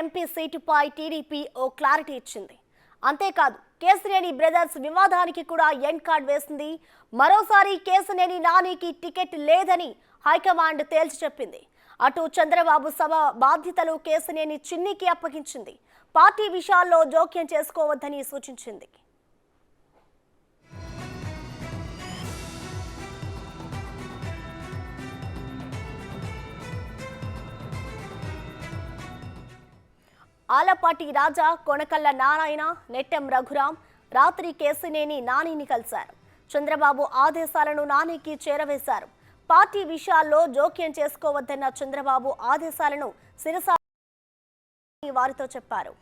MP సీటుపై TDP ఓ clarity ఇచ్చింది. అంతేకాదు Kesineni brothers వివాదానికి కూడా ఎండ్ కార్డ్ వేసింది. మరోసారి కేసినేని నానికి టికెట్ లేదని హైకమాండ్ తేల్చి చెప్పింది. అటు చంద్రబాబు సభ బాధ్యతలు కేసినేని చిన్నికి అప్పగించింది. పార్టీ విషయాల్లో జోక్యం చేసుకోవద్దని సూచించింది. ఆలపాటి రాజా, కొనకళ్ళ నారాయణ, నెట్టెం రఘురాం రాత్రి కేసినేని నానిని కలిశారు. చంద్రబాబు ఆదేశాలను నానికి చేరవేశారు. పార్టీ విషయాల్లో జోక్యం చేసుకోవద్దన్న చంద్రబాబు ఆదేశాలను శిరసా వారితో చెప్పారు.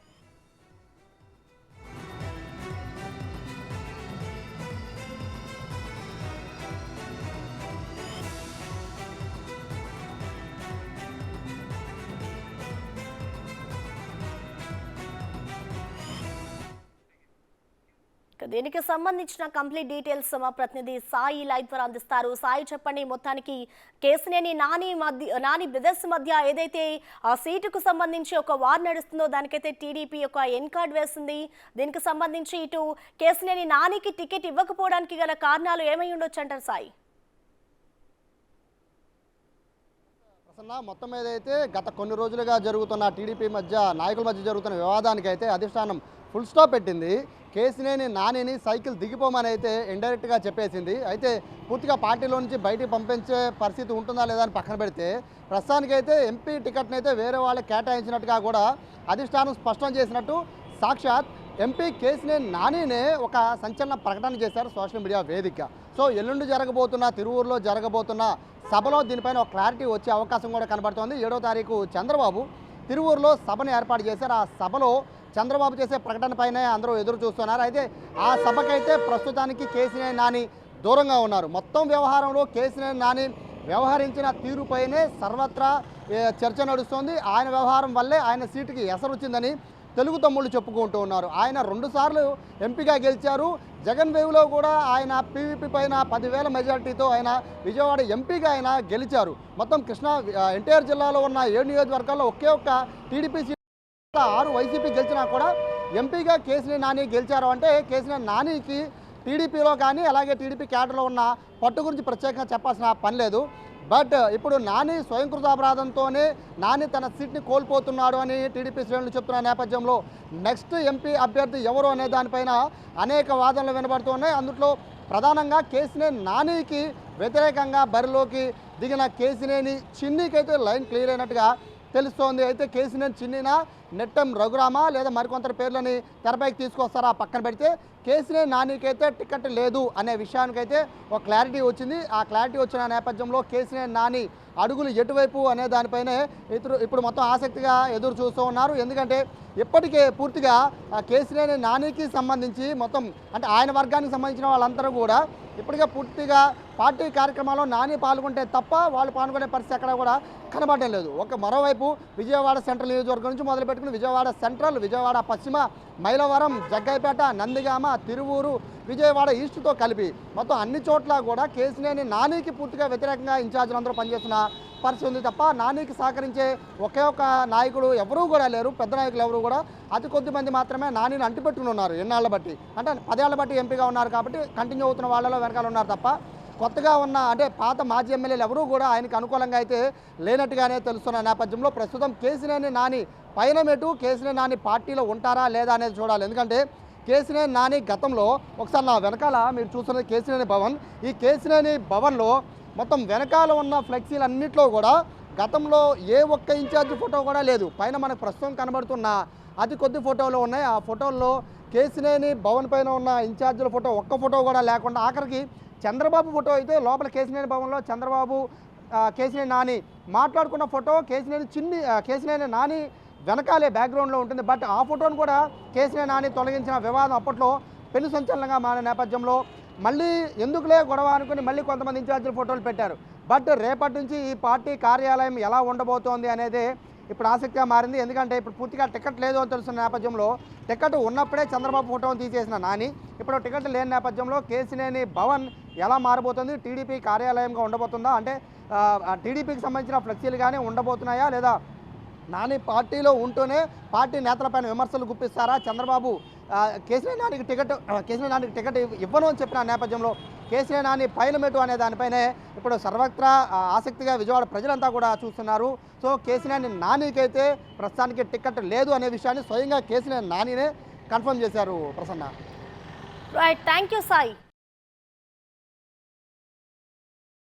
దీనికి సంబంధించిన కంప్లీట్ డీటెయిల్స్ మా ప్రతినిధి సాయి లైవ్ ద్వారా అందిస్తారు. సాయి, చెప్పండి, మొత్తానికి కేసినేని నాని బ్రదర్స్ మధ్య ఏదైతే ఆ సీటుకు సంబంధించి ఒక వార్ నడుస్తుందో దానికైతే టీడీపీ ఒక ఎన్ కార్డ్ వేసింది. దీనికి సంబంధించి ఇటు కేసినేని నానికి టికెట్ ఇవ్వకపోవడానికి గల కారణాలు ఏమై ఉండొచ్చు అంటారు సాయి? మొత్తం మీద అయితే గత కొన్ని రోజులుగా జరుగుతున్న టీడీపీ నాయకుల మధ్య జరుగుతున్న వివాదానికి అయితే అధిష్టానం ఫుల్ స్టాప్ పెట్టింది. కేసినేని నానిని సైకిల్ దిగిపోమని అయితే ఇండైరెక్ట్గా చెప్పేసింది. అయితే పూర్తిగా పార్టీలో నుంచి బయటికి పంపించే పరిస్థితి ఉంటుందా లేదా అని పక్కన పెడితే ప్రస్తుతానికైతే ఎంపీ టికెట్ని అయితే వేరే వాళ్ళకి కేటాయించినట్టుగా కూడా అధిష్టానం స్పష్టం చేసినట్టు సాక్షాత్ ఎంపీ కేసినేని నానినే ఒక సంచలన ప్రకటన చేశారు సోషల్ మీడియా వేదిక. సో ఎల్లుండి జరగబోతున్న తిరువూరులో జరగబోతున్న సభలో దీనిపైన ఒక క్లారిటీ వచ్చే అవకాశం కూడా కనబడుతోంది. 7వ తారీఖు చంద్రబాబు తిరువూరులో సభను ఏర్పాటు చేశారు. ఆ సభలో చంద్రబాబు చేసే ప్రకటనపైనే అందరూ ఎదురు చూస్తున్నారు. అయితే ఆ సభకైతే ప్రస్తుతానికి కేసినేని నాని దూరంగా ఉన్నారు. మొత్తం వ్యవహారంలో కేసినేని నాని వ్యవహరించిన తీరుపైనే సర్వత్రా చర్చ నడుస్తోంది. ఆయన వ్యవహారం వల్లే ఆయన సీటుకి ఎసరొచ్చిందని తెలుగు తమ్ముళ్ళు చెప్పుకుంటూ ఉన్నారు. ఆయన 2 సార్లు ఎంపీగా గెలిచారు. జగన్ వేవ్లో కూడా ఆయన పీవీపీ పైన 10,000 మెజార్టీతో ఆయన విజయవాడ ఎంపీగా ఆయన గెలిచారు. మొత్తం ఎన్టీఆర్ జిల్లాలో ఉన్న 7 నియోజకవర్గాల్లో ఒకే ఒక్క టీడీపీ 6 వైసీపీ గెలిచినా కూడా ఎంపీగా కేసినేని నాని గెలిచారు. అంటే కేసినేని నానికి టీడీపీలో కానీ అలాగే టీడీపీ క్యాడర్లో ఉన్న పట్టు గురించి ప్రత్యేకంగా చెప్పాల్సిన పని లేదు. బట్ ఇప్పుడు నాని స్వయంకృతాపరాధంతోనే నాని తన సీట్ని కోల్పోతున్నాడు అని టీడీపీ శ్రేణులు చెప్తున్న నేపథ్యంలో నెక్స్ట్ ఎంపీ అభ్యర్థి ఎవరు అనే దానిపైన అనేక వాదనలు వినబడుతున్నాయి. అందులో ప్రధానంగా కేసినేని నానికి వ్యతిరేకంగా బరిలోకి దిగిన కేసినేని చిన్నికైతే లైన్ క్లియర్ అయినట్టుగా తెలుస్తోంది. అయితే కేసినేని చిన్నినా, నెట్టెం రఘురామ లేదా మరికొంత పేర్లని తెరపైకి తీసుకొస్తారా పక్కన పెడితే కేసినేని నానికైతే టికెట్ లేదు అనే విషయానికైతే ఒక క్లారిటీ వచ్చింది. ఆ క్లారిటీ వచ్చిన నేపథ్యంలో కేసినేని నాని అడుగులు ఎటువైపు అనే దానిపైనే ఇప్పుడు మొత్తం ఆసక్తిగా ఎదురు చూస్తూ ఉన్నారు. ఎందుకంటే ఇప్పటికే పూర్తిగా కేసినేని నానికి సంబంధించి మొత్తం అంటే ఆయన వర్గానికి సంబంధించిన వాళ్ళందరూ కూడా ఇప్పటికే పూర్తిగా పార్టీ కార్యక్రమాల్లో నాని పాల్గొంటే తప్ప వాళ్ళు పాల్గొనే పరిస్థితి ఎక్కడ కూడా కనబడటం లేదు. మరోవైపు విజయవాడ సెంట్రల్ నియోజకవర్గం నుంచి మొదలుపెట్టుకుని విజయవాడ సెంట్రల్, విజయవాడ పశ్చిమ, మైలవరం, జగ్గైపేట, నందిగామ, తిరువూరు, విజయవాడ ఈస్ట్తో కలిపి మొత్తం అన్ని చోట్ల కూడా కేసినేని నానికి పూర్తిగా వ్యతిరేకంగా ఇన్ఛార్జీలు అందరూ పనిచేస్తున్న పరిస్థితి ఉంది తప్ప నానికి సహకరించే ఒకే ఒక నాయకుడు ఎవరూ కూడా లేరు. పెద్ద నాయకులు ఎవరు కూడా అతి కొద్ది మంది మాత్రమే నానిని అంటిపెట్టుకుని ఉన్నారు. ఎన్నాళ్ళ బట్టి అంటే 10 ఏళ్ల బట్టి ఎంపీగా ఉన్నారు కాబట్టి కంటిన్యూ అవుతున్న వాళ్ళలో వెనకాల ఉన్నారు తప్ప కొత్తగా ఉన్న అంటే పాత మాజీ ఎమ్మెల్యేలు ఎవరూ కూడా ఆయనకు అనుకూలంగా అయితే లేనట్టుగానే తెలుస్తున్న నేపథ్యంలో ప్రస్తుతం కేసినేని నాని పైన మెటు కేసినేని నాని పార్టీలో ఉంటారా లేదా అనేది చూడాలి. ఎందుకంటే కేసినేని నాని గతంలో ఒకసారి నా వెనకాల మీరు చూస్తున్నది కేసినేని భవన్. ఈ కేసినేని భవన్లో మొత్తం వెనకాల ఉన్న ఫ్లెక్సీలు అన్నింటిలో కూడా గతంలో ఏ ఒక్క ఇన్ఛార్జ్ ఫోటో కూడా లేదు. పైన మనకు ప్రస్తుతం కనబడుతున్న అతి కొద్ది ఫోటోలు ఉన్నాయి. ఆ ఫోటోల్లో కేసినేని భవన్ పైన ఉన్న ఇన్ఛార్జీల ఫోటో ఒక్క ఫోటో కూడా లేకుండా ఆఖరికి చంద్రబాబు ఫోటో అయితే లోపల కేసినేని భవన్లో చంద్రబాబు కేసినేని నాని మాట్లాడుకున్న ఫోటో కేసినేని నాని వెనకాలే బ్యాక్గ్రౌండ్లో ఉంటుంది. బట్ ఆ ఫోటోను కూడా కేసినేని నాని తొలగించిన వివాదం అప్పట్లో పెను సంచలనంగా మారిన నేపథ్యంలో మళ్ళీ ఎందుకులే గొడవ అనుకుని మళ్ళీ కొంతమంది ఇన్ఛార్జీల ఫోటోలు పెట్టారు. బట్ రేపటి నుంచి ఈ పార్టీ కార్యాలయం ఎలా ఉండబోతోంది అనేది ఇప్పుడు ఆసక్తిగా మారింది. ఎందుకంటే ఇప్పుడు పూర్తిగా టికెట్ లేదు అని తెలుస్తున్న నేపథ్యంలో టికెట్ ఉన్నప్పుడే చంద్రబాబు ఫోటోను తీసేసిన నాని ఇప్పుడు టికెట్ లేని నేపథ్యంలో కేసినేని భవన్ ఎలా మారబోతుంది, టీడీపీ కార్యాలయంగా ఉండబోతుందా, అంటే టీడీపీకి సంబంధించిన ఫ్లెక్సీలు కానీ ఉండబోతున్నాయా లేదా నాని పార్టీలో ఉంటూనే పార్టీ నేతలపైన విమర్శలు గుప్పిస్తారా? చంద్రబాబు కేసీఆర్ నానికి టికెట్ ఇవ్వను అని చెప్పిన నేపథ్యంలో కేసీఆర్ నాని పైలమెటు అనే దానిపైనే ఇప్పుడు సర్వత్రా ఆసక్తిగా విజయవాడ ప్రజలంతా కూడా చూస్తున్నారు. సో కేసీఆర్ నానికైతే ప్రస్తుతానికి టికెట్ లేదు అనే విషయాన్ని స్వయంగా కేసీఆర్ నానినే కన్ఫర్మ్ చేశారు. Prasanna. Right, thank you Sai.